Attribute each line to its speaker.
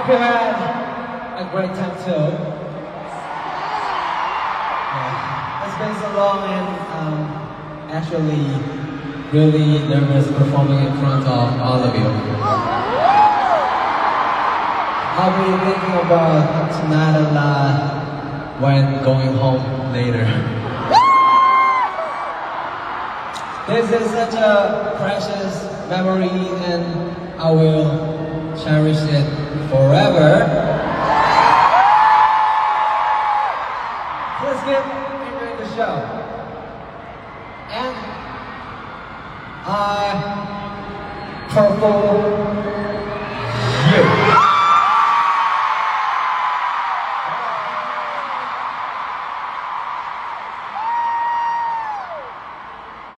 Speaker 1: hope you had a great time too. It's been so long and actually really nervous performing in front of all of you. I'll be thinking about tonight a lot when going home later. This is such a precious memory and I will cherish it forever.